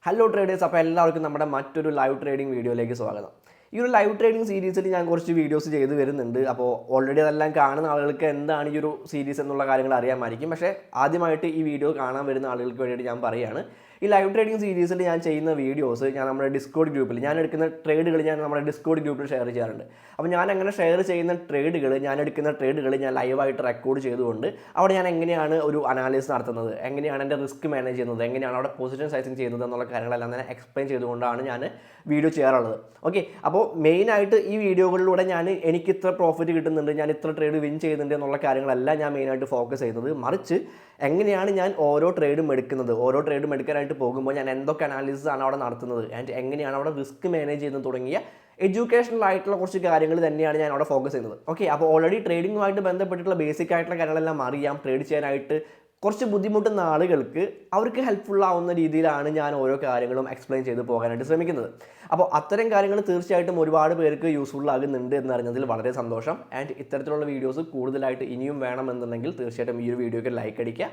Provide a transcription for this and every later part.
Hello traders, അപ്പോൾ എല്ലാവർക്കും നമ്മുടെ മറ്റൊരു ലൈവ് ട്രേഡിംഗ് വീഡിയോയിലേക്ക് സ്വാഗതം. ഈ ഒരു ലൈവ് ട്രേഡിംഗ് സീരീസിൽ ഞാൻ കുറച്ച് വീഡിയോസ് ചെയ്ത് വരുന്നുണ്ട്. അപ്പോൾ ഓൾറെഡി അതെല്ലാം കാണുന്ന ആളുകൾക്ക് എന്താണ് ഈ ഒരു സീരീസ് എന്നുള്ള കാര്യങ്ങൾ അറിയാമായിരിക്കും. പക്ഷേ ആദ്യമായിട്ട് ഈ വീഡിയോ കാണാൻ വരുന്ന ആളുകൾക്ക് വേണ്ടിയിട്ട് ഞാൻ പറയുകയാണ്, ഈ ലൈവ് ട്രേഡിംഗ് സീരീസിൽ ഞാൻ ചെയ്യുന്ന വീഡിയോസ് ഞാൻ നമ്മുടെ ഡിസ്കോഡ് ഗ്രൂപ്പിൽ, ഞാൻ എടുക്കുന്ന ട്രേഡുകൾ ഞാൻ നമ്മുടെ ഡിസ്കോഡ് ഗ്രൂപ്പിൽ ഷെയർ ചെയ്യാറുണ്ട്. അപ്പോൾ ഞാൻ അങ്ങനെ ഷെയർ ചെയ്യുന്ന ട്രേഡുകൾ, ഞാൻ എടുക്കുന്ന ട്രേഡുകൾ ഞാൻ ലൈവായിട്ട് റെക്കോർഡ് ചെയ്തുകൊണ്ട് അവിടെ ഞാൻ എങ്ങനെയാണ് ഒരു അനാലിസിസ് നടത്തുന്നത്, എങ്ങനെയാണ് എൻ്റെ റിസ്ക് മാനേജ് ചെയ്യുന്നത്, എങ്ങനെയാണ് അവിടെ പൊസിഷൻ സൈസിങ് ചെയ്യുന്നത് എന്നുള്ള കാര്യങ്ങളെല്ലാം തന്നെ എക്സ്പ്ലെയിൻ ചെയ്തുകൊണ്ടാണ് ഞാൻ വീഡിയോ ചെയ്യാറുള്ളത്. ഓക്കെ, അപ്പോൾ മെയിനായിട്ട് ഈ വീഡിയോകളിലൂടെ എനിക്ക് ഇത്ര പ്രോഫിറ്റ് കിട്ടുന്നുണ്ട്, ഞാൻ ഇത്ര ട്രേഡ് വിൻ ചെയ്യുന്നുണ്ട് എന്നുള്ള കാര്യങ്ങളെല്ലാം ഞാൻ മെയിനായിട്ട് ഫോക്കസ് ചെയ്യുന്നത്. മറിച്ച് എങ്ങനെയാണ് ഞാൻ ഓരോ ട്രേഡും എടുക്കാനായിട്ട് പോകുമ്പോൾ ഞാൻ എന്തൊക്കെ അനാലിസിസ് ആണ് അവിടെ നടത്തുന്നത്, ആൻഡ് എങ്ങനെയാണ് അവിടെ റിസ്ക് മാനേജ് ചെയ്യുന്നത് തുടങ്ങിയ എഡ്യൂക്കേഷണൽ ആയിട്ടുള്ള കുറച്ച് കാര്യങ്ങൾ തന്നെയാണ് ഞാൻ അവിടെ ഫോക്കസ് ചെയ്യുന്നത്. ഓക്കെ, അപ്പോൾ ഓൾറെഡി ട്രേഡിങ്ങുമായിട്ട് ബന്ധപ്പെട്ടിട്ടുള്ള ബേസിക് ആയിട്ടുള്ള കാര്യങ്ങളെല്ലാം അറിയാം, ട്രേഡ് ചെയ്യാനായിട്ട് കുറച്ച് ബുദ്ധിമുട്ടുന്ന ആളുകൾക്ക് അവർക്ക് ഹെൽപ്ഫുൾ ആവുന്ന രീതിയിലാണ് ഞാൻ ഓരോ കാര്യങ്ങളും എക്സ്പ്ലെയിൻ ചെയ്ത് പോകാനായിട്ട് ശ്രമിക്കുന്നത്. അപ്പോൾ അത്തരം കാര്യങ്ങൾ തീർച്ചയായിട്ടും ഒരുപാട് പേർക്ക് യൂസ്ഫുൾ ആകുന്നുണ്ട് എന്നറിഞ്ഞതിൽ വളരെ സന്തോഷം. ആൻഡ് ഇത്തരത്തിലുള്ള വീഡിയോസ് കൂടുതലായിട്ട് ഇനിയും വേണമെന്നുണ്ടെങ്കിൽ തീർച്ചയായിട്ടും ഈ ഒരു വീഡിയോയ്ക്ക് ലൈക്ക് അടിക്കുക.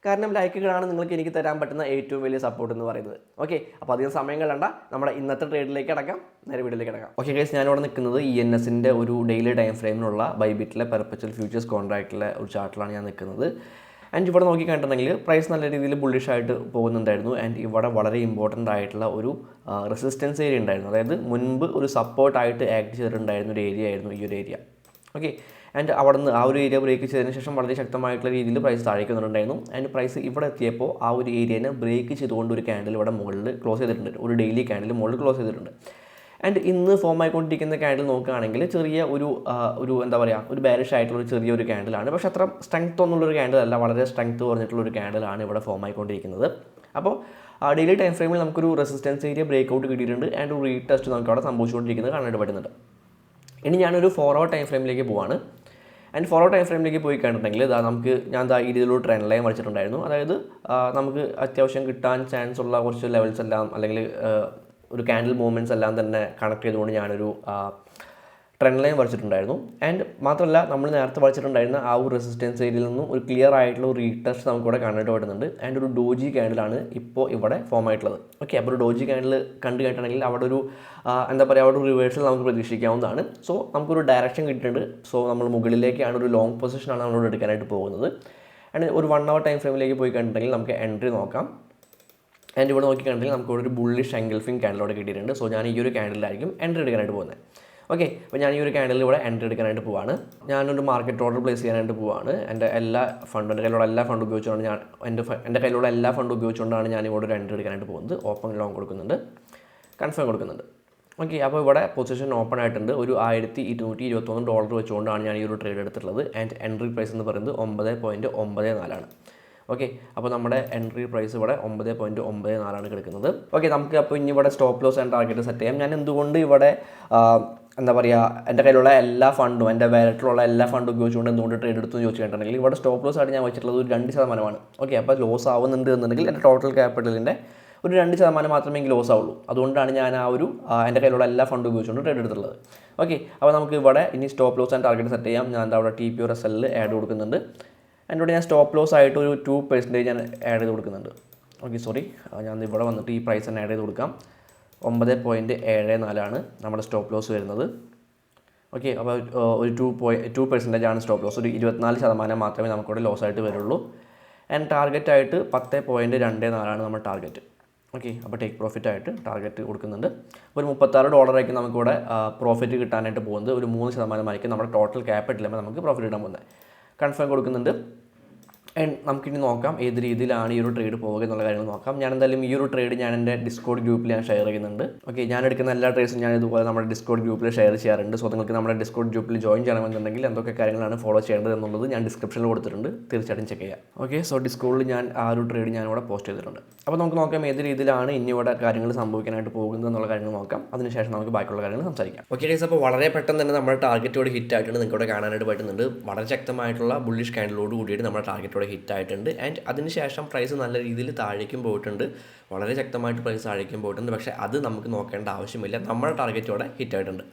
കാരണം ലൈക്കുകളാണ് നിങ്ങൾക്ക് എനിക്ക് തരാൻ പറ്റുന്ന ഏറ്റവും വലിയ സപ്പോർട്ട് എന്ന് പറയുന്നത്. ഓക്കെ, അപ്പോൾ അധികം സമയം കളയണ്ട, നമ്മുടെ ഇന്നത്തെ ട്രേഡിലേക്ക് അടക്കാം, നേരെ വീഡിയോയിലേക്ക് അടക്കാം. ഓക്കെ ഗൈസ്, ഞാനിവിടെ നിൽക്കുന്നത് ENSൻ്റെ ഒരു ഡെയിലി ടൈം ഫ്രെയിമിനുള്ള ബൈബിറ്റിലെ പെർപ്പച്വൽ ഫ്യൂച്ചേഴ്സ് കോൺട്രാക്റ്റിലെ ഒരു ചാർട്ടിലാണ് ഞാൻ നിൽക്കുന്നത്. ആൻഡ് ഇവിടെ നോക്കി കണ്ടിട്ടുണ്ടെങ്കിൽ പ്രൈസ് നല്ല രീതിയിൽ ബുള്ളിഷായിട്ട് പോകുന്നുണ്ടായിരുന്നു. ആൻഡ് ഇവിടെ വളരെ ഇമ്പോർട്ടൻ്റ് ആയിട്ടുള്ള ഒരു റെസിസ്റ്റൻസ് ഏരിയ ഉണ്ടായിരുന്നു, അതായത് മുൻപ് ഒരു സപ്പോർട്ടായിട്ട് ആക്ട് ചെയ്തിട്ടുണ്ടായിരുന്ന ഒരു ഏരിയ ആയിരുന്നു ഈ ഒരു ഏരിയ. ഓക്കെ, ആൻഡ് അവിടെ നിന്ന് ആ ഒരു ഏരിയ ബ്രേക്ക് ചെയ്തതിന് ശേഷം വളരെ ശക്തമായിട്ടുള്ള രീതിയിൽ പ്രൈസ് താഴേക്ക് വന്നിട്ടുണ്ടായിരുന്നു. ആൻഡ് പ്രൈസ് ഇവിടെ എത്തിയപ്പോൾ ആ ഒരു ഏരിയനെ ബ്രേക്ക് ചെയ്തുകൊണ്ട് ഒരു ക്യാൻഡിൽ ഇവിടെ മുകളിൽ ക്ലോസ് ചെയ്തിട്ടുണ്ട്, ഒരു ഡെയിലി ക്യാൻഡിൽ മുകളിൽ ക്ലോസ് ചെയ്തിട്ടുണ്ട്. ആൻഡ് ഇന്ന് ഫോം ആയിക്കൊണ്ടിരിക്കുന്ന ക്യാൻഡിൽ നോക്കുകയാണെങ്കിൽ ചെറിയ ഒരു എന്താ പറയുക, ഒരു ബാരിഷ് ആയിട്ടുള്ള ഒരു ചെറിയൊരു ക്യാൻഡിലാണ്. പക്ഷേ അത്ര സ്ട്രെങ്ത് ഒന്നുള്ളൊരു ക്യാൻഡിലല്ല, വളരെ സ്ട്രെങ്ത് പറഞ്ഞിട്ടുള്ളൊരു ക്യാൻഡിലാണ് ഇവിടെ ഫോം ആയിക്കൊണ്ടിരിക്കുന്നത്. അപ്പോൾ ഡെയിലി ടൈം ഫ്രെയിമിൽ നമുക്കൊരു റെസിസ്റ്റൻസ് ഏരിയ ബ്രേക്ക് ഔട്ട് കിട്ടിയിട്ടുണ്ട്. ആൻഡ് ഒരു റീടെസ്റ്റ് നമുക്ക് അവിടെ സംഭവിച്ചുകൊണ്ടിരിക്കുന്നത് കാണാനായിട്ട് പറ്റുന്നുണ്ട്. ഇനി ഞാനൊരു 4 hour ടൈം ഫ്രെയിമിലേക്ക് പോവാണ്. ആൻഡ് 4 hour ടൈം ഫ്രെയിമിലേക്ക് പോയി കഴിഞ്ഞിട്ടുണ്ടെങ്കിൽ ഞാൻ ഈ രീതിയിലൊരു ട്രെൻഡ് ലൈൻ വരച്ചിട്ടുണ്ടായിരുന്നു. അതായത് നമുക്ക് അത്യാവശ്യം കിട്ടാൻ ചാൻസ് ഉള്ള കുറച്ച് ലെവൽസ് എല്ലാം, അല്ലെങ്കിൽ ഒരു ക്യാൻഡിൽ മൂവ്മെൻറ്റ്സ് എല്ലാം തന്നെ കണക്ട് ചെയ്തുകൊണ്ട് ഞാനൊരു ട്രെൻഡ് ലൈൻ വരച്ചിട്ടുണ്ടായിരുന്നു. ആൻഡ് മാത്രമല്ല, നമ്മൾ നേരത്തെ വരച്ചിട്ടുണ്ടായിരുന്ന ആ ഒരു റെസിസ്റ്റൻസ് ഏരിയയിൽ നിന്നും ഒരു ക്ലിയർ ആയിട്ടുള്ള ഒരു റീടെസ്റ്റ് നമുക്കിവിടെ കാണാനായിട്ട് പറ്റുന്നുണ്ട്. ആൻഡ് ഒരു ഡോജി ക്യാൻഡിലാണ് ഇപ്പോൾ ഇവിടെ ഫോം ആയിട്ടുള്ളത്. ഓക്കെ, അപ്പോൾ ഒരു ഡോജി ക്യാൻഡിൽ കണ്ടു കഴിഞ്ഞിട്ടുണ്ടെങ്കിൽ അവിടെ ഒരു എന്താ പറയുക, അവിടെ ഒരു റിവേഴ്സൽ നമുക്ക് പ്രതീക്ഷിക്കാവുന്നതാണ്. സോ നമുക്കൊരു ഡയറക്ഷൻ കിട്ടിയിട്ടുണ്ട്. സോ നമ്മൾ മുകളിലേക്കാണ്, ഒരു ലോങ് പൊസിഷനാണ് നമ്മളോട് എടുക്കാനായിട്ട് പോകുന്നത്. ആൻഡ് ഒരു 1 hour ടൈം ഫ്രെയിമിലേക്ക് പോയി കഴിഞ്ഞിട്ടുണ്ടെങ്കിൽ നമുക്ക് എൻട്രി നോക്കാം. ആൻഡ് ഇവിടെ നോക്കിക്കണ്ടെങ്കിൽ നമുക്ക് ഇവിടെ ഒരു ബുള്ളിഷ് എൻഗൾഫിംഗ് ക്യാൻഡിലോടെ കിട്ടിയിട്ടുണ്ട്. സോ ഞാൻ ഈ ഒരു ക്യാൻഡിലായിരിക്കും എൻട്രി എടുക്കാനായിട്ട് പോകുന്നത്. ഓക്കെ, അപ്പോൾ ഞാൻ ഈ ഒരു ക്യാൻഡിൽ ഇവിടെ എൻട്രി എടുക്കാനായിട്ട് പോവാണ്. ഞാനൊരു മാർക്കറ്റ് ഓർഡർ പ്ലേസ് ചെയ്യാനായിട്ട് പോവാണ്. എൻ്റെ കയ്യിലുള്ള എല്ലാ ഫണ്ട് ഉപയോഗിച്ചുകൊണ്ടാണ് എൻ്റെ കയ്യിലുള്ള എല്ലാ ഫണ്ട് ഉപയോഗിച്ചുകൊണ്ടാണ് ഞാൻ ഇവിടെ ഒരു എൻട്രി എടുക്കാനായിട്ട് പോകുന്നത്. ഓപ്പൺ ലോങ് കൊടുക്കുന്നുണ്ട്, കൺഫേം കൊടുക്കുന്നുണ്ട്. ഓക്കെ, അപ്പോൾ ഇവിടെ പൊസിഷൻ ഓപ്പൺ ആയിട്ടുണ്ട്. ഒരു $1221 വെച്ചുകൊണ്ടാണ് ഞാൻ ഈ ഒരു ട്രേഡ് എടുത്തിട്ടുള്ളത്. ആൻഡ് എൻട്രി പ്രൈസ് എന്ന് പറയുന്നത് 9.94 ഓക്കെ, അപ്പോൾ നമ്മുടെ എൻട്രി പ്രൈസ് ഇവിടെ 9.94 കിടക്കുന്നത്. ഓക്കെ, നമുക്ക് അപ്പോൾ ഇനി ഇവിടെ stop loss and target set ചെയ്യാം. ഞാൻ എന്തുകൊണ്ട് ഇവിടെ എന്താ പറയുക, എൻ്റെ കയ്യിലുള്ള എല്ലാ ഫണ്ടും, എൻ്റെ വാലറ്റിലുള്ള എല്ലാ ഫണ്ടും ഉപയോഗിച്ചുകൊണ്ട് എന്തുകൊണ്ട് ട്രേഡ് എടുത്തു എന്ന് ചോദിച്ചു കഴിഞ്ഞിട്ടുണ്ടെങ്കിൽ ഇവിടെ സ്റ്റോപ്പ് ലോസ് ആയിട്ട് ഞാൻ വെച്ചിട്ടുള്ളത് ഒരു 2%. ഓക്കെ, അപ്പോൾ ലോസ് ആവുന്നുണ്ട് എന്നുണ്ടെങ്കിൽ എൻ്റെ ടോട്ടൽ ക്യാപിറ്റലിൻ്റെ ഒരു 2% മാത്രമേ എനിക്ക് ലോസ് ആവുള്ളൂ. അതുകൊണ്ടാണ് ഞാൻ എൻ്റെ കയ്യിലുള്ള എല്ലാ ഫണ്ടും ഉപയോഗിച്ചുകൊണ്ട് ട്രേഡ് എടുത്തിട്ടുള്ളത്. ഓക്കെ, അപ്പോൾ നമുക്ക് ഇവിടെ ഇനി stop loss and target set ചെയ്യാം. ഞാൻ അവിടെ TPRSL ആഡ് കൊടുക്കുന്നുണ്ട്. എൻ്റെ കൂടെ ഞാൻ സ്റ്റോപ്പ് ലോസ് ആയിട്ട് ഒരു 2% ഞാൻ ആഡ് ചെയ്ത് കൊടുക്കുന്നുണ്ട്. ഓക്കെ, സോറി, ഞാൻ ഇവിടെ വന്നിട്ട് ഈ പ്രൈസ് തന്നെ ആഡ് ചെയ്ത് കൊടുക്കാം. 9.74 നമ്മുടെ സ്റ്റോപ്പ് ലോസ് വരുന്നത്. ഓക്കെ, അപ്പോൾ ഒരു 2% സ്റ്റോപ്പ് ലോസ്, ഒരു 24% മാത്രമേ നമുക്കിവിടെ ലോസ് ആയിട്ട് വരുള്ളൂ. ആൻഡ് ടാർഗറ്റായിട്ട് 10.24 നമ്മുടെ ടാർഗറ്റ്. ഓക്കെ, അപ്പോൾ ടേക്ക് പ്രോഫിറ്റ് ആയിട്ട് ടാർഗറ്റ് കൊടുക്കുന്നുണ്ട്. ഒരു $36 നമുക്കിവിടെ പ്രോഫിറ്റ് കിട്ടാനായിട്ട് പോകുന്നത്. ഒരു 3% നമ്മുടെ ടോട്ടൽ ക്യാപിറ്റലിൽ നമുക്ക് പ്രോഫിറ്റ് കിട്ടാൻ പോകുന്നത്. കൺഫേം കൊടുക്കുന്നുണ്ട്. ആൻഡ് നമുക്കിനി നോക്കാം ഏത് രീതിയിലാണ് ഈ ഒരു ട്രേഡ് പോകുക എന്നുള്ള കാര്യങ്ങൾ നോക്കാം. ഞാൻ എന്തായാലും ഈ ഒരു ട്രേഡ് ഞാൻ എൻ്റെ ഡിസ്കോഡ് ഗ്രൂപ്പിൽ ഞാൻ ഷെയർ ചെയ്യുന്നുണ്ട്. ഓക്കെ, ഞാൻ എടുക്കുന്ന എല്ലാ ട്രേഡ്സും ഞാൻ ഇതുപോലെ നമ്മുടെ ഡിസ്കോഡ് ഗ്രൂപ്പിൽ ഷെയർ ചെയ്യാറുണ്ട്. സോ നിങ്ങൾക്ക് നമ്മുടെ ഡിസ്കോഡ് ഗ്രൂപ്പിൽ ജോയിൻ ചെയ്യണമെന്നുണ്ടെങ്കിൽ എന്തൊക്കെ കാര്യങ്ങളാണ് ഫോളോ ചെയ്യേണ്ടത് എന്നുള്ളത് ഞാൻ ഡിസ്ക്രിപ്ഷനിൽ കൊടുത്തിട്ടുണ്ട്, തീർച്ചയായിട്ടും ചെക്ക് ചെയ്യാം. ഓക്കെ, സോ ഡിസ്കോഡിൽ ഞാൻ ആ ഒരു ട്രേഡ് ഞാനിവിടെ പോസ്റ്റ് ചെയ്തിട്ടുണ്ട്. അപ്പോൾ നമുക്ക് നോക്കാം ഏത് രീതിയിലാണ് ഇനി ഇവിടെ കാര്യങ്ങൾ സംഭവിക്കാനായിട്ട് പോകുന്നത് എന്നുള്ള കാര്യങ്ങൾ നോക്കാം. അതിനുശേഷം നമുക്ക് ബാക്കിയുള്ള കാര്യങ്ങൾ സംസാരിക്കാം. ഓക്കെ ഗൈസ്, അപ്പോൾ വളരെ പെട്ടെന്ന് തന്നെ നമ്മുടെ ടാർഗറ്റോട് ഹിറ്റ് ആയിട്ടുണ്ട്. നിങ്ങൾക്ക് ഇവിടെ കാണാനായിട്ട് പറ്റുന്നുണ്ട്. വളരെ ശക്തമായിട്ടുള്ള ബുള്ളിഷ് ക്യാൻഡിലോട് കൂടിയിട്ട് നമ്മുടെ ടാർഗറ്റോട് ഹിറ്റ് ആയിട്ടുണ്ട്. ആൻഡ് അതിനുശേഷം പ്രൈസ് നല്ല രീതിയിൽ താഴേക്കും പോയിട്ടുണ്ട്, വളരെ ശക്തമായിട്ട് പ്രൈസ് താഴേക്കും പോയിട്ടുണ്ട്. പക്ഷേ അത് നമുക്ക് നോക്കേണ്ട ആവശ്യമില്ല, നമ്മുടെ ടാർഗറ്റോടെ ഹിറ്റ് ആയിട്ടുണ്ട്.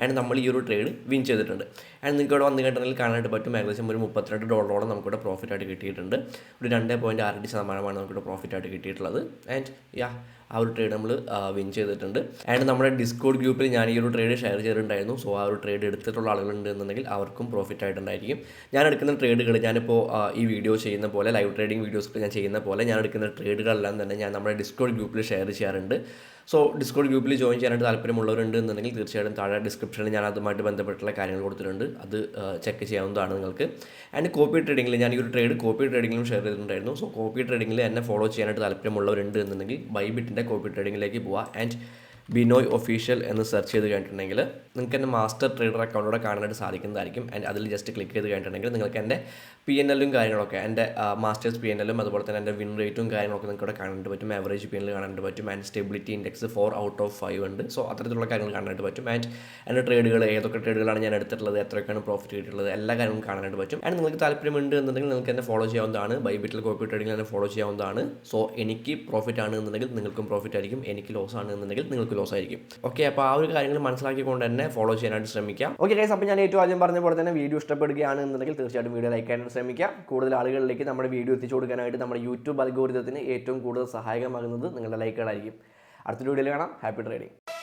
ആൻഡ് നമ്മൾ ഈ ഒരു ട്രേഡ് വിൻ ചെയ്തിട്ടുണ്ട്. ആൻഡ് നിങ്ങൾക്ക് ഇവിടെ വന്നു കഴിഞ്ഞിട്ടുണ്ടെങ്കിൽ കാണാനായിട്ട് പറ്റും ഏകദേശം ഒരു $32 നമുക്കിവിടെ പ്രോഫിറ്റായിട്ട് കിട്ടിയിട്ടുണ്ട്. ഒരു 2.6% നമുക്കിവിടെ പ്രോഫിറ്റായിട്ട് കിട്ടിയിട്ടുള്ളത്. ആൻഡ് ആ ഒരു ട്രേഡ് നമ്മൾ വിൻ ചെയ്തിട്ടുണ്ട്. ആൻഡ് നമ്മുടെ ഡിസ്കോഡ് ഗ്രൂപ്പിൽ ഞാൻ ഈ ഒരു ട്രേഡ് ഷെയർ ചെയ്തിട്ടുണ്ടായിരുന്നു. സോ ആ ഒരു ട്രേഡ് എടുത്തിട്ടുള്ള ആളുകളുണ്ട് എന്നുണ്ടെങ്കിൽ അവർക്കും പ്രോഫിറ്റ് ആയിട്ടുണ്ടായിരിക്കും. ഞാൻ എടുക്കുന്ന ട്രേഡുകൾ ഞാനിപ്പോൾ ഈ വീഡിയോ ചെയ്യുന്ന പോലെ ലൈവ് ട്രേഡിംഗ് വീഡിയോസ് ഞാൻ ചെയ്യുന്ന പോലെ ഞാൻ എടുക്കുന്ന ട്രേഡുകളെല്ലാം തന്നെ ഞാൻ നമ്മുടെ ഡിസ്കോഡ് ഗ്രൂപ്പിൽ ഷെയർ ചെയ്യാറുണ്ട്. സോ ഡിസ്കോഡ് ഗ്രൂപ്പിൽ ജോയിൻ ചെയ്യാനായിട്ട് താല്പര്യമുള്ളവരുണ്ട് എന്നുണ്ടെങ്കിൽ തീർച്ചയായിട്ടും താഴെ ഡിസ്ക്രിപ്ഷനിൽ ഞാൻ അതുമായിട്ട് ബന്ധപ്പെട്ടുള്ള കാര്യങ്ങൾ കൊടുത്തിട്ടുണ്ട്. അത് ചെക്ക് ചെയ്യാവുന്നതാണ് നിങ്ങൾക്ക്. ആൻഡ് കോപ്പി ട്രേഡിംഗിൽ ഞാൻ ഈ ഒരു ട്രേഡ് കോപ്പി ട്രേഡിംഗിലും ഷെയർ ചെയ്തിട്ടുണ്ടായിരുന്നു. സോ കോപ്പി ട്രേഡിംഗിൽ എന്നെ ഫോളോ ചെയ്യാനായിട്ട് താല്പര്യമുള്ളവരുണ്ട് എന്നുണ്ടെങ്കിൽ ബൈബിറ്റിൻ്റെ കോപ്പി ട്രേഡിംഗിലേക്ക് പോവുക. ആൻഡ് ബിനോയ് ഒഫീഷ്യൽ എന്ന് സെർച്ച് ചെയ്ത് കഴിഞ്ഞിട്ടുണ്ടെങ്കിൽ നിങ്ങൾക്ക് എൻ്റെ മാസ്റ്റർ ട്രേഡർ അക്കൗണ്ടോടെ കാണാനായിട്ട് സാധിക്കുന്നതായിരിക്കും. ആൻഡ് അതിൽ ജസ്റ്റ് ക്ലിക്ക് ചെയ്ത് കഴിഞ്ഞിട്ടുണ്ടെങ്കിൽ നിങ്ങൾക്ക് എൻ്റെ PNL കാര്യങ്ങളൊക്കെ എൻ്റെ മാസ്റ്റേഴ്സ് PNL അതുപോലെ തന്നെ എൻ്റെ വിൻ റേറ്റും കാര്യങ്ങളൊക്കെ നിങ്ങൾക്ക് ഇവിടെ കാണാനായിട്ട് പറ്റും. ആവറേജ് PNL കാണാനായിട്ട് പറ്റും. ആൻഡ് സ്റ്റെബിലിറ്റി ഇൻഡെക്സ് 4/5 ഉണ്ട്. സോ അത്തരത്തിലുള്ള കാര്യങ്ങൾ കാണാനായിട്ട് പറ്റും. ആൻഡ് എൻ്റെ ട്രേഡുകൾ ഏതൊക്കെ ട്രേഡുകളാണ് ഞാൻ എടുത്തിട്ടുള്ളത്, എത്രയൊക്കെയാണ് പ്രോഫിറ്റ് കിട്ടിയിട്ടുള്ളത്, എല്ലാ കാര്യങ്ങളും കാണാനായിട്ട് പറ്റും. ആൻഡ് നിങ്ങൾക്ക് താല്പര്യമുണ്ട് എന്നുണ്ടെങ്കിൽ നിങ്ങൾക്ക് എന്നെ ഫോളോ ചെയ്യാവുന്നതാണ്. ബൈബിറ്റിൽ കോപ്പി ട്രേഡിംഗിൽ എന്നെ ഫോളോ ചെയ്യാവുന്നതാണ്. സോ എനിക്ക് പ്രോഫിറ്റ് ആണ് എന്നുണ്ടെങ്കിൽ നിങ്ങൾക്കും പ്രോഫിറ്റ് ആയിരിക്കും, എനിക്ക് ലോസ് ആണ് എന്നുണ്ടെങ്കിൽ നിങ്ങൾക്ക് ലോസ് ആയിരിക്കും. ഓക്കെ, അപ്പോൾ ആ ഒരു കാര്യങ്ങൾ മനസ്സിലാക്കിക്കൊണ്ട് തന്നെ ഫോളോ ചെയ്യാനായിട്ട് ശ്രമിക്കാം. ഓക്കെ ഗൈസ്, അപ്പോൾ ഞാൻ ഏറ്റവും ആദ്യം പറഞ്ഞ പോലെ തന്നെ വീഡിയോ ഇഷ്ടപ്പെടുകയാണ് എന്നുണ്ടെങ്കിൽ തീർച്ചയായിട്ടും വീഡിയോ ലൈക്ക് ചെയ്യാൻ ശ്രമിക്കാം. കൂടുതൽ ആളുകളിലേക്ക് നമ്മുടെ വീഡിയോ എത്തിച്ചു കൊടുക്കാനായിട്ട് നമ്മുടെ യൂട്യൂബ് അൽഗോരിതത്തിന് ഏറ്റവും കൂടുതൽ സഹായകമാകുന്നത് നിങ്ങളുടെ ലൈക്കുകളായിരിക്കും. അടുത്തൊരു വീഡിയോയിൽ കാണാം. Happy trading.